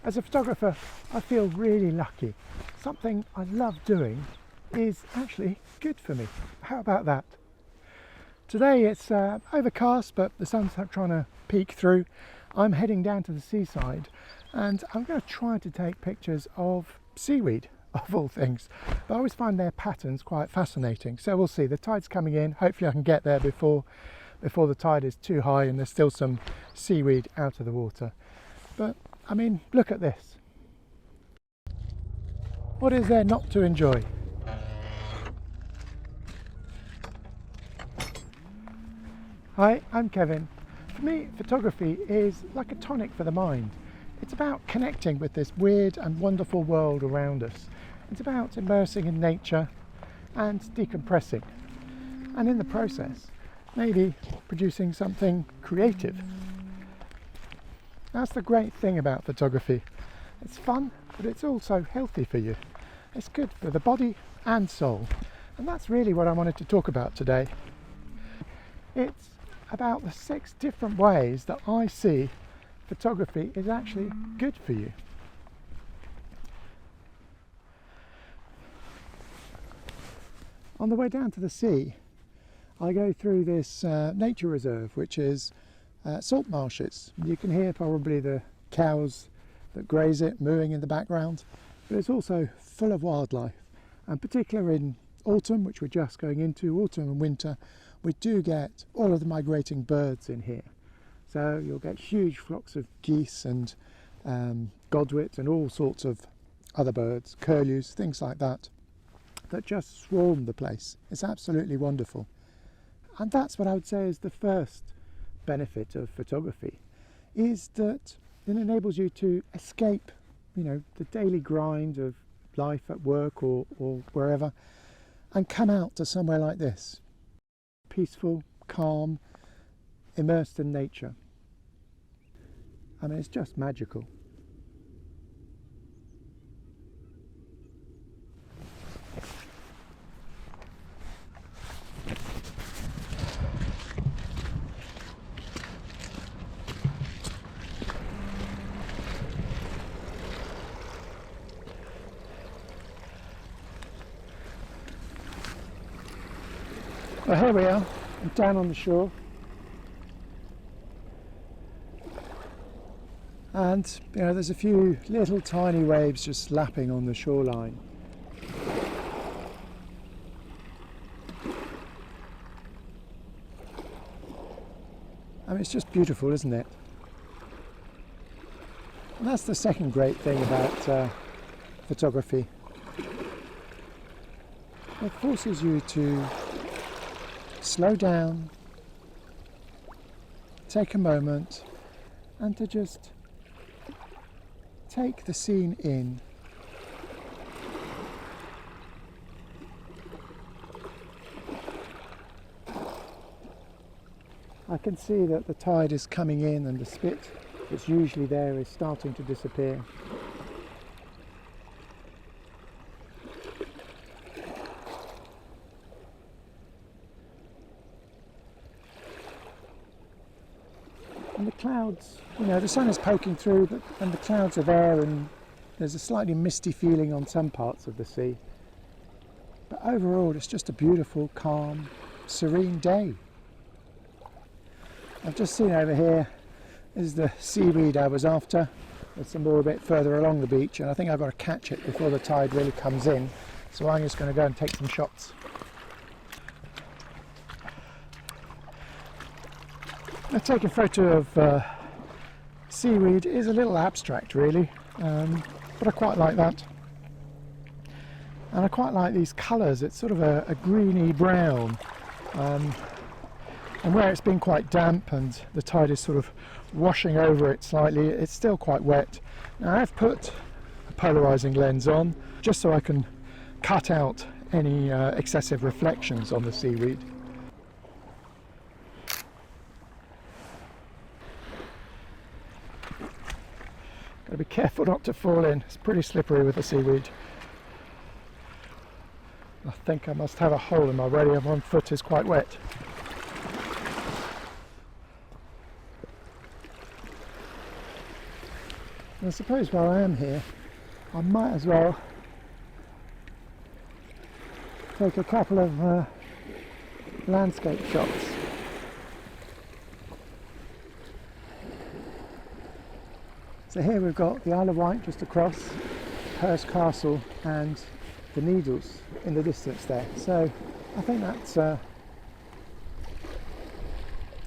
As a photographer, I feel really lucky. Something I love doing is actually good for me. How about that? Today it's overcast, but the sun's trying to peek through. I'm heading down to the seaside and I'm going to try to take pictures of seaweed, of all things. But I always find their patterns quite fascinating. So we'll see. The tide's coming in. Hopefully I can get there before the tide is too high and there's still some seaweed out of the water. But I mean, look at this. What is there not to enjoy? Hi, I'm Kevin. For me, photography is like a tonic for the mind. It's about connecting with this weird and wonderful world around us. It's about immersing in nature and decompressing. And in the process, maybe producing something creative. That's the great thing about photography. It's fun, but it's also healthy for you. It's good for the body and soul. And that's really what I wanted to talk about today. It's about the 6 different ways that I see photography is actually good for you. On the way down to the sea, I go through this nature reserve, which is salt marshes. You can hear probably the cows that graze it mooing in the background, but it's also full of wildlife, and particularly in autumn, which we're just going into, autumn and winter, we do get all of the migrating birds in here. So you'll get huge flocks of geese and godwits and all sorts of other birds, curlews, things like that, that just swarm the place. It's absolutely wonderful. And that's what I would say is the first benefit of photography, is that it enables you to escape, the daily grind of life at work or wherever, and come out to somewhere like this. Peaceful, calm, immersed in nature. I mean, it's just magical. Well, here we are, I'm down on the shore, and there's a few little tiny waves just lapping on the shoreline. I mean, it's just beautiful, isn't it? And that's the second great thing about photography. It forces you to slow down, take a moment, and to just take the scene in. I can see that the tide is coming in and the spit that's usually there is starting to disappear. And the clouds, the sun is poking through, and the clouds are there, and there's a slightly misty feeling on some parts of the sea. But overall, it's just a beautiful, calm, serene day. I've just seen over here is the seaweed I was after. There's some more a bit further along the beach, and I think I've got to catch it before the tide really comes in. So I'm just going to go and take some shots. Taking a photo of seaweed is a little abstract, really, but I quite like that. And I quite like these colours. It's sort of a greeny brown, and where it's been quite damp and the tide is sort of washing over it slightly, it's still quite wet. Now I've put a polarising lens on just so I can cut out any excessive reflections on the seaweed. Got to be careful not to fall in. It's pretty slippery with the seaweed. I think I must have a hole in my radio. One foot is quite wet. I suppose while I am here, I might as well take a couple of landscape shots. So here we've got the Isle of Wight just across, Hurst Castle and the Needles in the distance there. So I think that's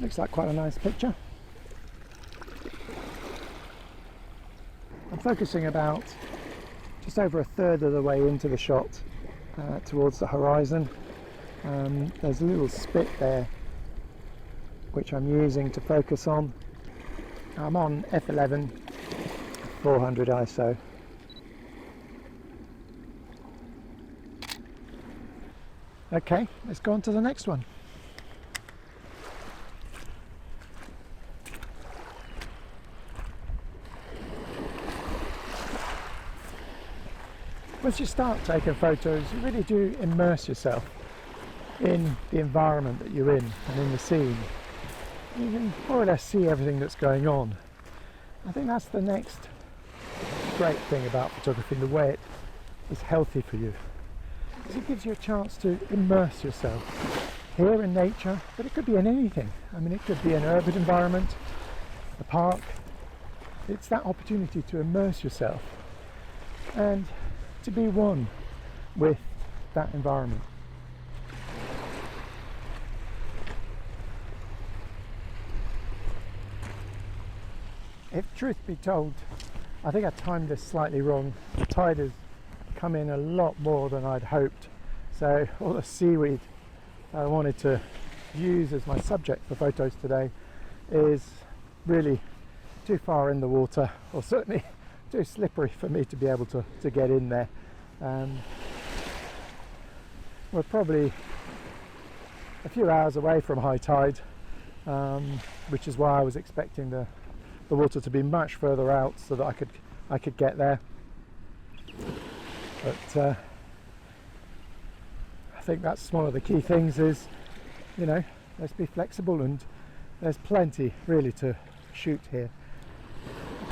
looks like quite a nice picture. I'm focusing about just over a third of the way into the shot towards the horizon. There's a little spit there which I'm using to focus on. I'm on f11 400 ISO. Okay, let's go on to the next one. Once you start taking photos, you really do immerse yourself in the environment that you're in and in the scene. You can more or less see everything that's going on. I think that's the next great thing about photography, the way it is healthy for you. Because it gives you a chance to immerse yourself here in nature, but it could be in anything. I mean, it could be an urban environment, a park. It's that opportunity to immerse yourself and to be one with that environment. If truth be told, I think I timed this slightly wrong. The tide has come in a lot more than I'd hoped, so all the seaweed I wanted to use as my subject for photos today is really too far in the water, or certainly too slippery for me to be able to get in there. We're probably a few hours away from high tide, which is why I was expecting the water to be much further out so that I could get there. But I think that's one of the key things is, you know, let's be flexible, and there's plenty really to shoot here.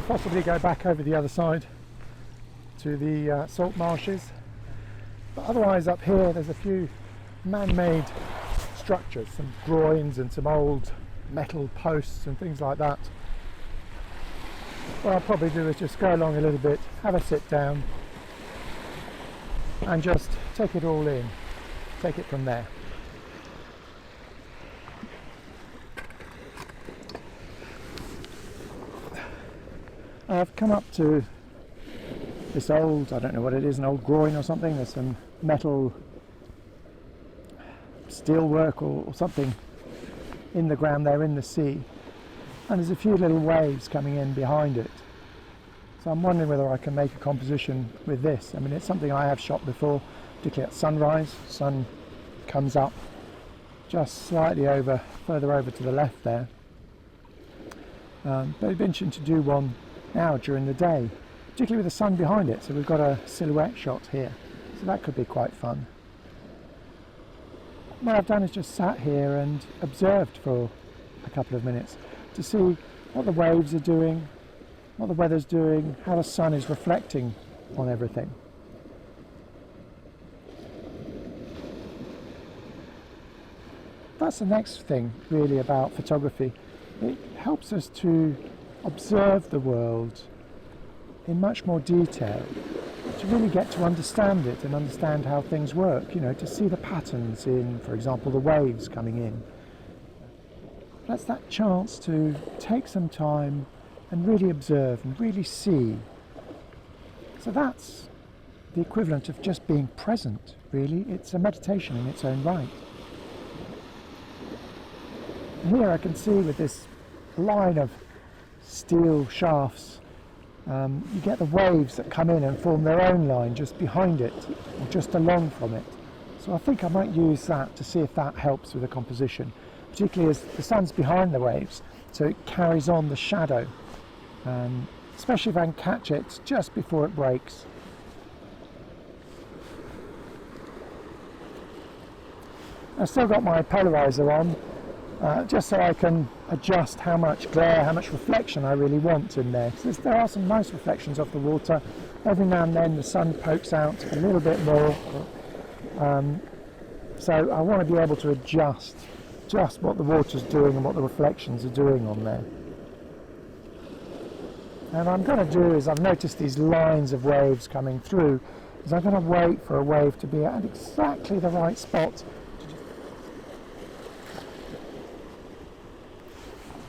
Possibly go back over the other side to the salt marshes, but otherwise up here there's a few man-made structures, some groins and some old metal posts and things like that. What I'll probably do is just go along a little bit, have a sit down and just take it all in, take it from there. I've come up to this old, I don't know what it is, an old groin or something. There's some metal steelwork or something in the ground there in the sea, and there's a few little waves coming in behind it. So I'm wondering whether I can make a composition with this. I mean, it's something I have shot before, particularly at sunrise. Sun comes up just slightly further over to the left there. But it'd be interesting to do one now during the day, particularly with the sun behind it. So we've got a silhouette shot here, so that could be quite fun. What I've done is just sat here and observed for a couple of minutes to see what the waves are doing, what the weather's doing, how the sun is reflecting on everything. That's the next thing really about photography. It helps us to observe the world in much more detail, to really get to understand it and understand how things work, you know, to see the patterns in, for example, the waves coming in. That's that chance to take some time and really observe and really see. So that's the equivalent of just being present, really. It's a meditation in its own right. And here I can see with this line of steel shafts, you get the waves that come in and form their own line just behind it or just along from it. So I think I might use that to see if that helps with the composition, particularly as the sun's behind the waves, so it carries on the shadow, especially if I can catch it just before it breaks. I've still got my polarizer on, just so I can adjust how much glare, how much reflection I really want in there. So there are some nice reflections of the water. Every now and then the sun pokes out a little bit more. So I want to be able to adjust just what the water's doing and what the reflections are doing on there. And what I'm going to do is, I've noticed these lines of waves coming through, is I'm going to wait for a wave to be at exactly the right spot.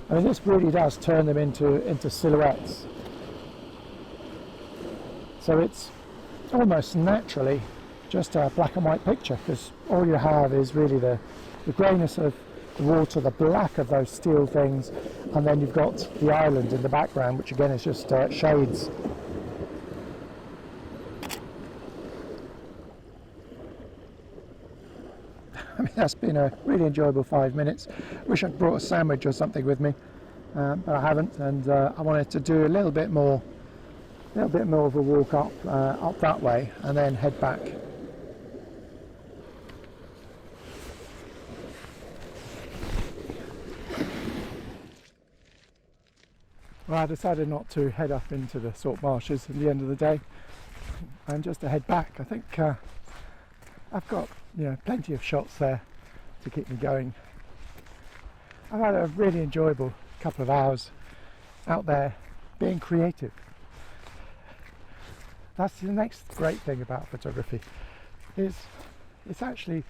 I mean, this really does turn them into silhouettes. So it's almost naturally just a black and white picture, because all you have is really the greyness of the water, the black of those steel things, and then you've got the island in the background, which again is just shades. I mean, that's been a really enjoyable 5 minutes. Wish I'd brought a sandwich or something with me, but I haven't, and I wanted to do a little bit more of a walk up that way, and then head back. Well, I decided not to head up into the salt marshes at the end of the day, and just to head back. I think I've got plenty of shots there to keep me going. I've had a really enjoyable couple of hours out there being creative. That's the next great thing about photography, is it's actually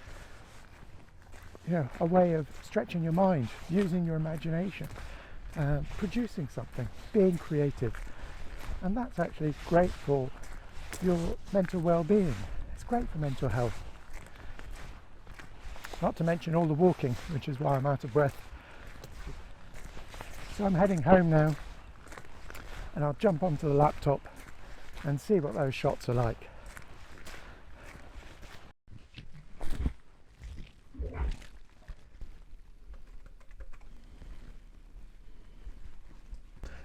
a way of stretching your mind, using your imagination, producing something, being creative, and that's actually great for your mental well-being. It's great for mental health. Not to mention all the walking, which is why I'm out of breath. So I'm heading home now, and I'll jump onto the laptop and see what those shots are like.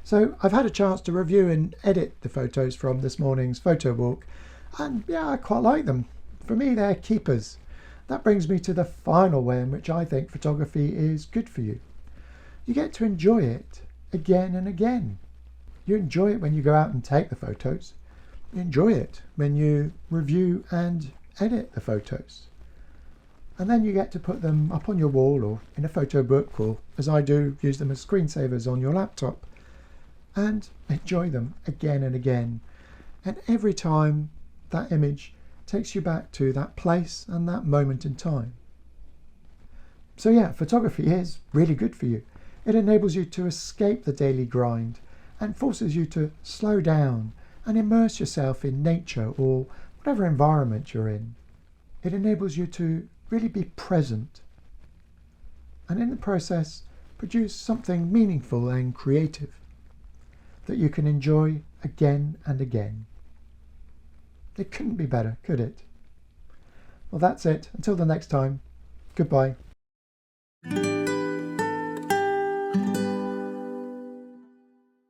So I've had a chance to review and edit the photos from this morning's photo walk, and yeah, I quite like them. For me, they're keepers. That brings me to the final way in which I think photography is good for you. You get to enjoy it again and again. You enjoy it when you go out and take the photos. You enjoy it when you review and edit the photos. And then you get to put them up on your wall or in a photo book, or as I do, use them as screensavers on your laptop, and enjoy them again and again. And every time that image takes you back to that place and that moment in time. So yeah, photography is really good for you. It enables you to escape the daily grind and forces you to slow down and immerse yourself in nature or whatever environment you're in. It enables you to really be present, and in the process produce something meaningful and creative that you can enjoy again and again. It couldn't be better, could it? Well, that's it. Until the next time, goodbye.